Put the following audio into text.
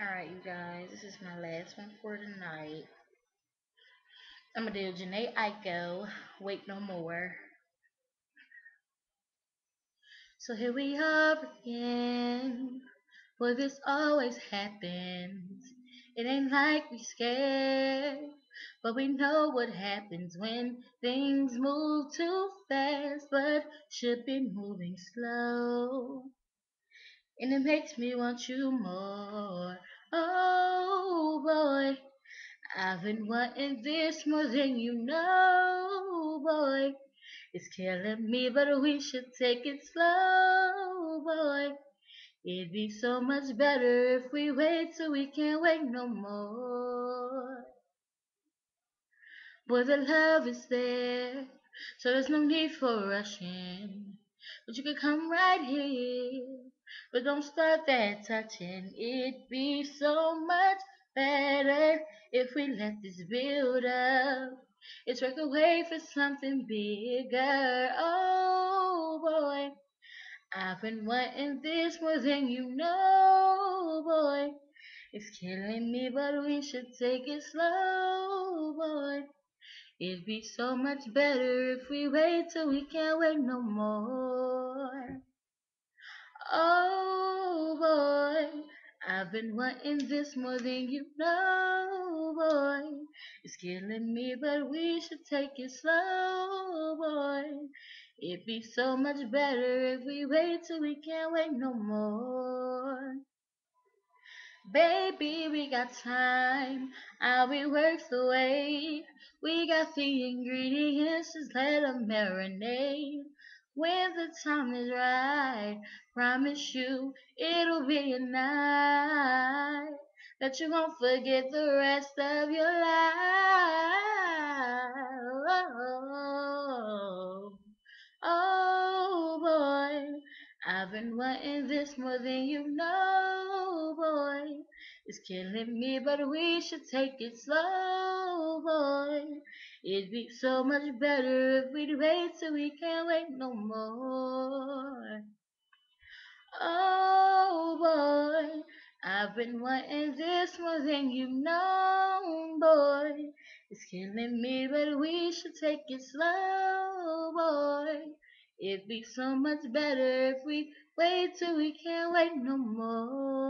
Alright, you guys, this is my last one for tonight. I'm gonna do Janae Aiko, Wait No More. So here we are again. Boy, this always happens. It ain't like we scared, but we know what happens when things move too fast, but should be moving slow. And it makes me want you more. Oh boy, I've been wanting this more than you know, boy. It's killing me, but we should take it slow, boy. It'd be so much better if we wait till we can't wait no more. Boy, the love is there, so there's no need for rushing. But you could come right here, but don't start that touching. It'd be so much better if we let this build up. It's work away for something bigger. Oh boy, I've been wanting this more than you know, boy. It's killing me, but we should take it slow, boy. It'd be so much better if we wait till we can't wait no more. Oh boy, I've been wanting this more than you know, boy. It's killing me, but we should take it slow, boy. It'd be so much better if we wait till we can't wait no more. Baby, we got time. I'll be worth the wait. We got the ingredients, just let them marinate. When the time is right, promise you it'll be a night that you won't forget the rest of your life. Oh boy, I've been wanting this more than you know, boy. It's killing me, but we should take it slow, boy. It'd be so much better if we'd wait till we can't wait no more. Oh boy, I've been wanting this more than you know, boy. It's killing me, but we should take it slow, boy. It'd be so much better if we wait till we can't wait no more.